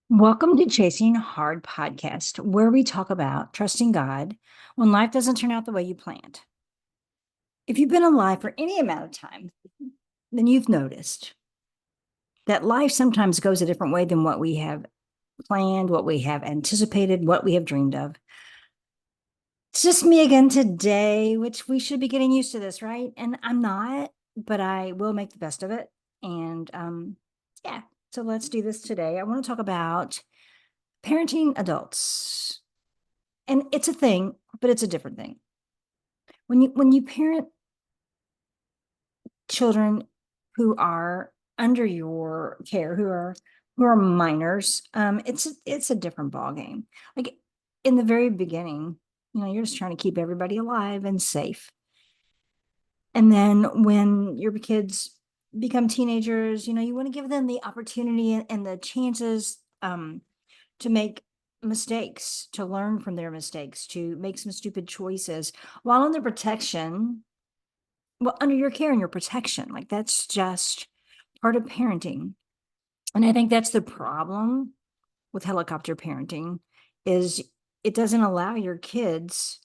Welcome to Chasing Hard podcast, where we talk about trusting God when life doesn't turn out the way you planned. If you've been alive for any amount of time, then you've noticed that life sometimes goes a different way than what we have planned, what we have anticipated, what we have dreamed of. It's just me again today, which we should be getting used to this, right? And I'm not, but I will make the best of it. And yeah, so let's do this today. I want to talk about parenting adults. And it's a thing, but it's a different thing. When you parent children who are under your care, who are minors, it's a different ball game. Like in the very beginning, you're just trying to keep everybody alive and safe. And then when your kids become teenagers, you want to give them the opportunity and the chances to make mistakes, to learn from their mistakes, to make some stupid choices while under protection, well, under your care and your protection. Like that's just part of parenting. And I think that's the problem with helicopter parenting is it doesn't allow your kids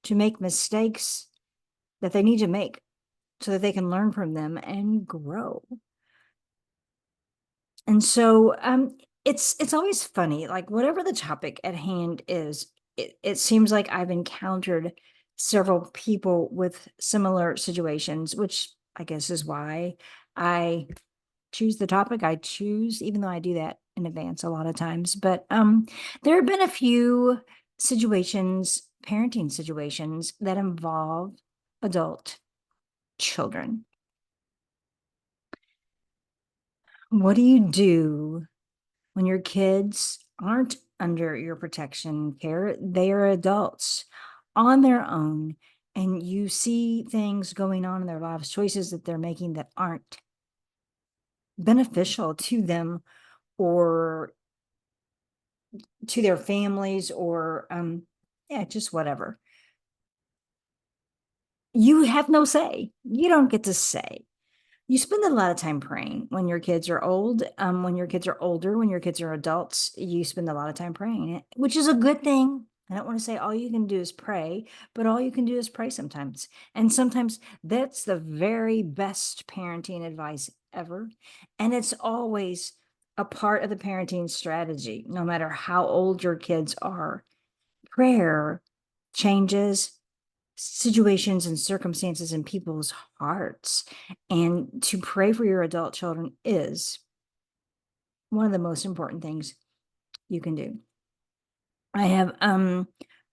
to make mistakes that they need to make so that they can learn from them and grow. And so it's always funny, like whatever the topic at hand is, it seems like I've encountered several people with similar situations, which I guess is why I choose the topic I choose, even though I do that in advance a lot of times. But there have been a few situations, parenting situations that involve adult children. What do you do when your kids aren't under your protection care? They are adults on their own, and you see things going on in their lives, choices that they're making that aren't beneficial to them or to their families or yeah, just whatever. You have no say. You don't get to say. You spend a lot of time praying when your kids are old. When your kids are older, when your kids are adults, you spend a lot of time praying, which is a good thing. I don't want to say all you can do is pray, but all you can do is pray sometimes. And sometimes that's the very best parenting advice ever. And it's always a part of the parenting strategy, no matter how old your kids are. Prayer changes situations and circumstances in people's hearts. And to pray for your adult children is one of the most important things you can do. I have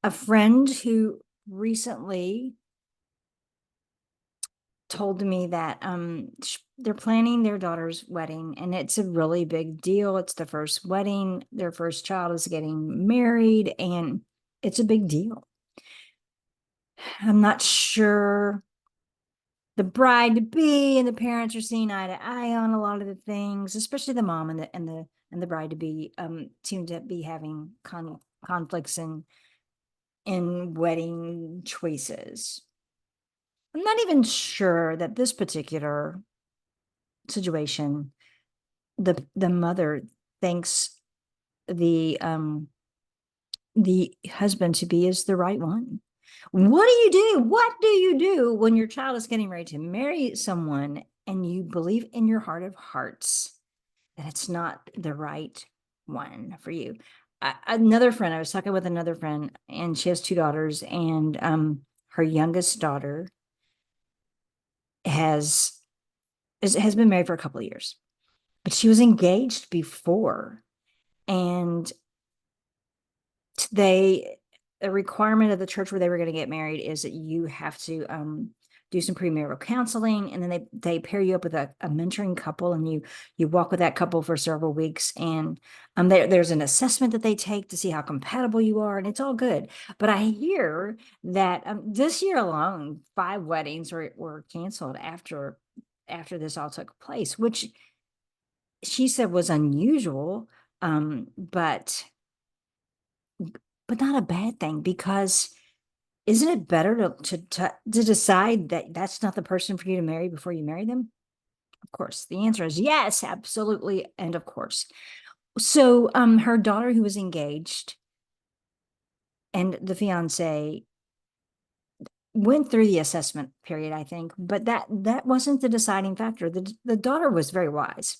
a friend who recently told me that they're planning their daughter's wedding, and it's a really big deal. It's the first wedding. Their first child is getting married, and it's a big deal. I'm not sure the bride to be and the parents are seeing eye to eye on a lot of the things, especially the mom and the bride to be seem to be having conflicts in wedding choices. I'm not even sure that this particular situation, the mother thinks the husband to be is the right one. What do you do? What do you do when your child is getting ready to marry someone and you believe in your heart of hearts that it's not the right one for you? Another friend, I was talking with another friend, and she has two daughters, and her youngest daughter has has been married for a couple of years, but she was engaged before, and they a requirement of the church where they were going to get married is that you have to do some premarital counseling, and then they pair you up with a mentoring couple, and you walk with that couple for several weeks, and there's an assessment that they take to see how compatible you are, and it's all good. But I hear that this year alone 5 weddings were canceled after this all took place, which she said was unusual, but not a bad thing, because isn't it better to decide that that's not the person for you to marry before you marry them? Of course, the answer is yes, absolutely, and of course. So her daughter who was engaged and the fiance went through the assessment period, I think, but that wasn't the deciding factor. The daughter was very wise.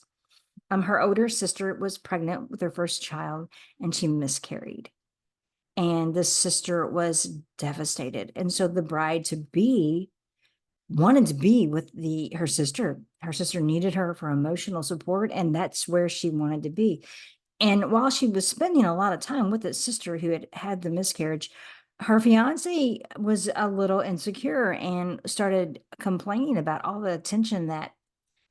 Her older sister was pregnant with her first child and she miscarried. And the sister was devastated. And so the bride to be wanted to be with her sister. Her sister needed her for emotional support, and that's where she wanted to be. And while she was spending a lot of time with this sister who had had the miscarriage, her fiance was a little insecure and started complaining about all the attention that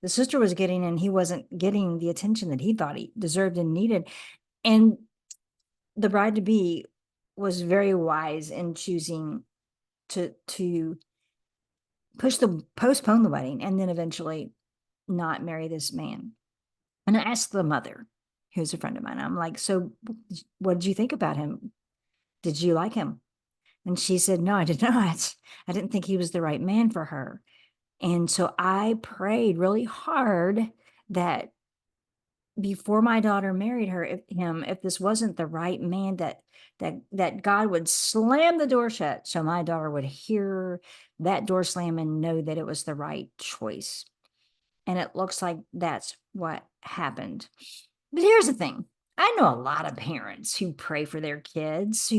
the sister was getting, and he wasn't getting the attention that he thought he deserved and needed. And the bride to be was very wise in choosing to postpone the wedding and then eventually not marry this man. And I asked the mother, who's a friend of mine, I'm like, so what did you think about him? Did you like him? And she said, no, I did not. I didn't think he was the right man for her. And so I prayed really hard that before my daughter married if this wasn't the right man, that God would slam the door shut so my daughter would hear that door slam and know that it was the right choice. And it looks like that's what happened. But here's the thing. I know a lot of parents who pray for their kids,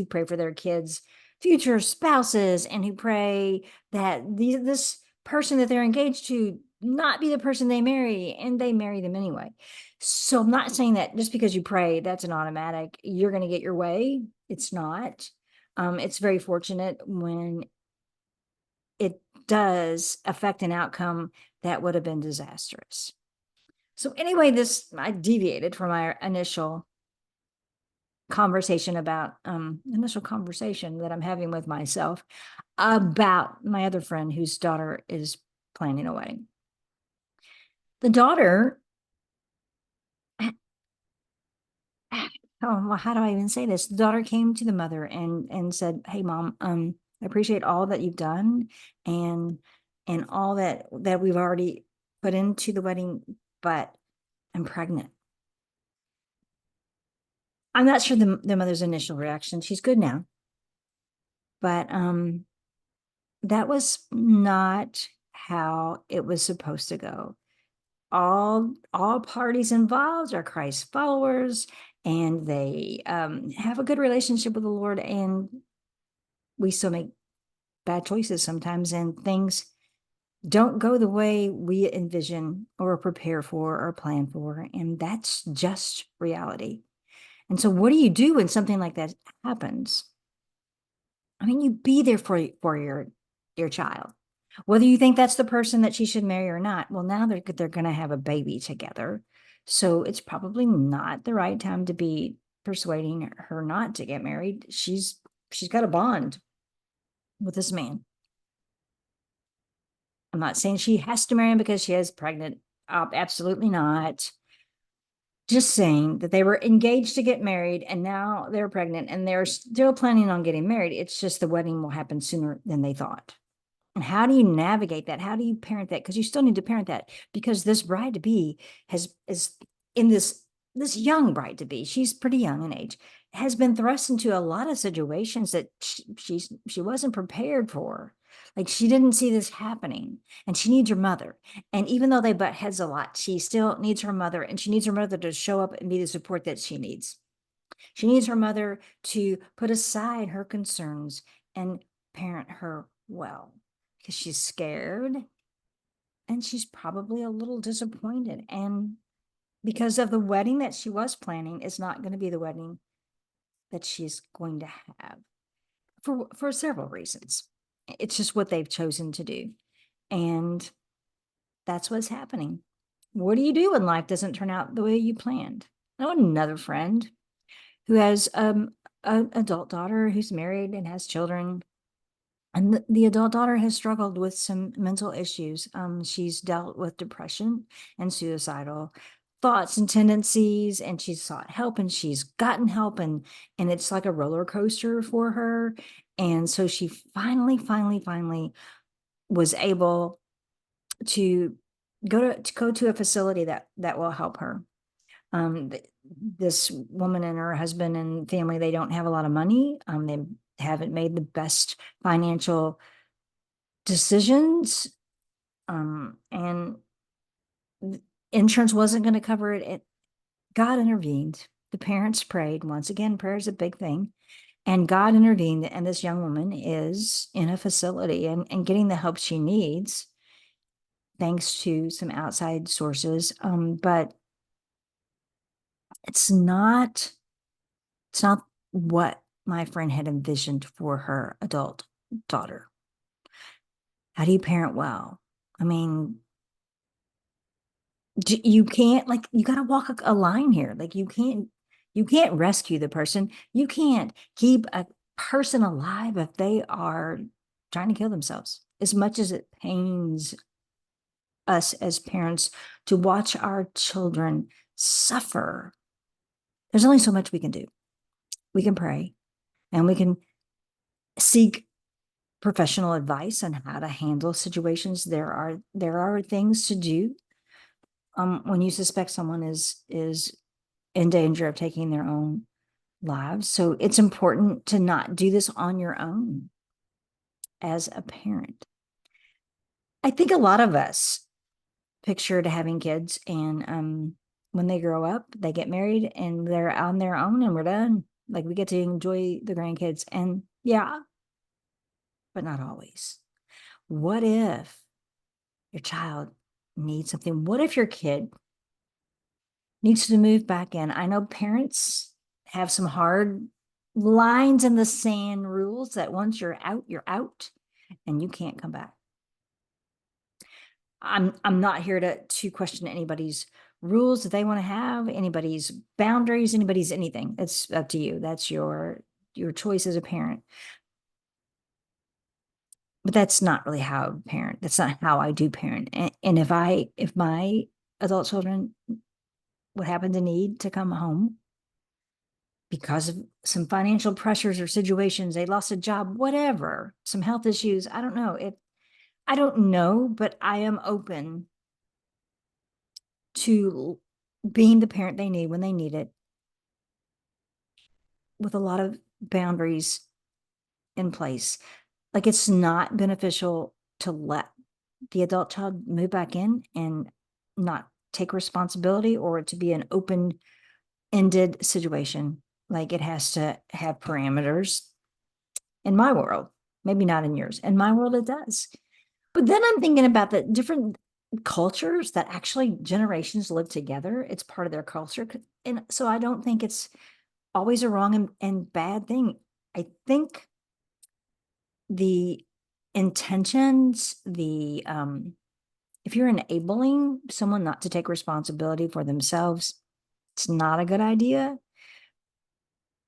future spouses, and who pray that this person that they're engaged to not be the person they marry, and they marry them anyway. So I'm not saying that just because you pray, that's an automatic, you're going to get your way. It's not. It's very fortunate when it does affect an outcome that would have been disastrous. So anyway, I deviated from our initial conversation that I'm having with myself about my other friend whose daughter is planning a wedding. The daughter, oh, well, how do I even say this? The daughter came to the mother and said, "Hey, mom, I appreciate all that you've done and all that we've already put into the wedding, but I'm pregnant." I'm not sure the mother's initial reaction. She's good now, but that was not how it was supposed to go. All parties involved are Christ followers, and they have a good relationship with the Lord, and we still make bad choices sometimes, and things don't go the way we envision or prepare for or plan for, and that's just reality. And so what do you do when something like that happens? I mean, you be there for your child, whether you think that's the person that she should marry or not. Well, now they're going to have a baby together, so it's probably not the right time to be persuading her not to get married. She's got a bond with this man. I'm not saying she has to marry him because she is pregnant. Absolutely not. Just saying that they were engaged to get married and now they're pregnant and they're still planning on getting married. It's just the wedding will happen sooner than they thought. And how do you navigate that? How do you parent that? Because you still need to parent that, because this bride to be is in this young bride to be, she's pretty young in age, has been thrust into a lot of situations that she wasn't prepared for. Like, she didn't see this happening, and she needs her mother. And even though they butt heads a lot, she still needs her mother, and she needs her mother to show up and be the support that she needs. She needs her mother to put aside her concerns and parent her well, because she's scared and she's probably a little disappointed. And because of the wedding that she was planning is not going to be the wedding that she's going to have for several reasons. It's just what they've chosen to do. And that's what's happening. What do you do when life doesn't turn out the way you planned? I know another friend who has an adult daughter who's married and has children. And the adult daughter has struggled with some mental issues. She's dealt with depression and suicidal thoughts and tendencies, and she's sought help and she's gotten help, and it's like a roller coaster for her. And so she finally was able to go to a facility that will help her. this woman and her husband and family, they don't have a lot of money. They haven't made the best financial decisions. And insurance wasn't going to cover it. God intervened. The parents prayed. Once again, prayer is a big thing. And God intervened, and this young woman is in a facility and getting the help she needs, thanks to some outside sources. But it's not what my friend had envisioned for her adult daughter. How do you parent well? I mean, you can't, like, you got to walk a line here. Like, you can't rescue the person. You can't keep a person alive if they are trying to kill themselves. As much as it pains us as parents to watch our children suffer, there's only so much we can do. We can pray and we can seek professional advice on how to handle situations. There are things to do when you suspect someone is in danger of taking their own lives. So it's important to not do this on your own as a parent. I think a lot of us pictured having kids, and when they grow up, they get married and they're on their own and we're done. Like, we get to enjoy the grandkids. And yeah, but not always. What if your child needs something? What if your kid needs to move back in? I know parents have some hard lines in the sand rules that once you're out and you can't come back. I'm not here to question anybody's rules that they want to have, anybody's boundaries, anybody's anything. It's up to you. That's your choice as a parent. But that's not really how I parent. That's not how I do parent. And if my adult children would happen to need to come home because of some financial pressures or situations, they lost a job, whatever, some health issues, I don't know. I don't know, but I am open to being the parent they need when they need it, with a lot of boundaries in place. Like, it's not beneficial to let the adult child move back in and not take responsibility, or to be an open-ended situation. Like, it has to have parameters in my world, maybe not in yours. In my world, it does. But then I'm thinking about the different cultures that actually generations live together. It's part of their culture. And so I don't think it's always a wrong and bad thing. I think the intentions, if you're enabling someone not to take responsibility for themselves, it's not a good idea.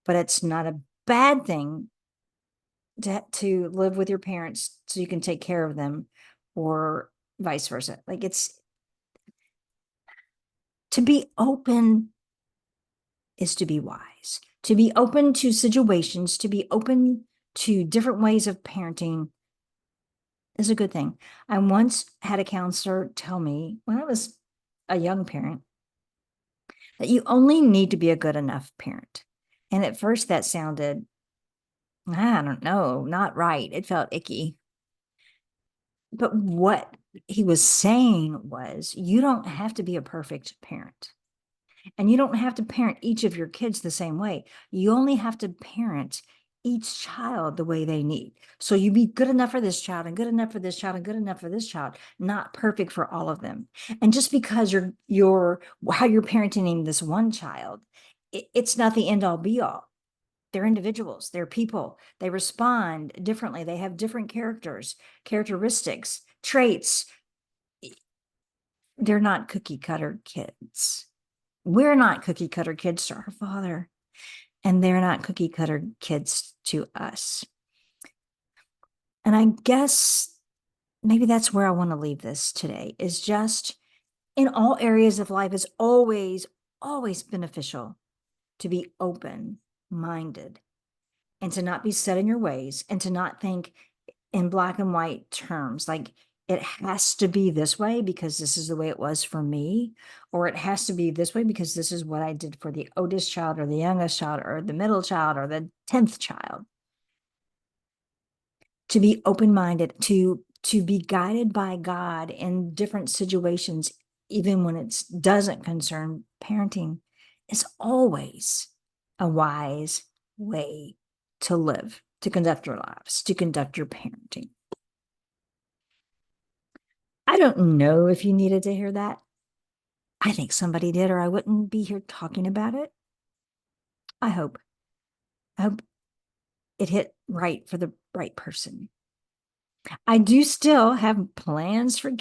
But it's not a bad thing to live with your parents so you can take care of them, or vice versa. Like, it's to be open is to be wise, to be open to situations, to be open to different ways of parenting is a good thing. I once had a counselor tell me, when I was a young parent, that you only need to be a good enough parent. And at first that sounded, I don't know, not right. It felt icky. But what he was saying was, you don't have to be a perfect parent. And you don't have to parent each of your kids the same way. You only have to parent each child the way they need. So you be good enough for this child, and good enough for this child, and good enough for this child, not perfect for all of them. And just because you're how you're parenting this one child, it's not the end all be all. They're individuals, they're people, they respond differently, they have different characteristics, traits. They're not cookie cutter kids. We're not cookie cutter kids to our father, and they're not cookie cutter kids to us. And I guess maybe that's where I want to leave this today, is just, in all areas of life, is always beneficial to be open-minded, and to not be set in your ways, and to not think in black and white terms. Like, it has to be this way because this is the way it was for me, or it has to be this way because this is what I did for the oldest child or the youngest child or the middle child or the 10th child. To be open-minded, to be guided by God in different situations, even when it doesn't concern parenting, is always a wise way to live, to conduct your lives, to conduct your parenting. I don't know if you needed to hear that. I think somebody did, or I wouldn't be here talking about it. I hope. I hope it hit right for the right person. I do still have plans for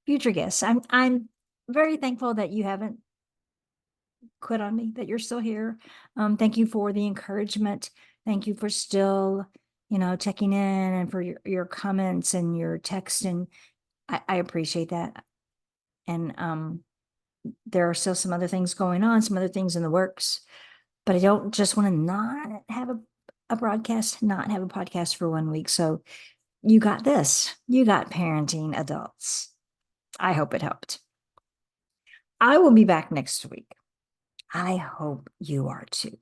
future guests. I'm very thankful that you haven't quit on me, that you're still here. Thank you for the encouragement. Thank you for still, checking in, and for your comments and your text. And I appreciate that. And there are still some other things going on, some other things in the works, but I don't just want to not have a broadcast, not have a podcast for 1 week. So you got this. You got parenting adults. I hope it helped. I will be back next week. I hope you are too.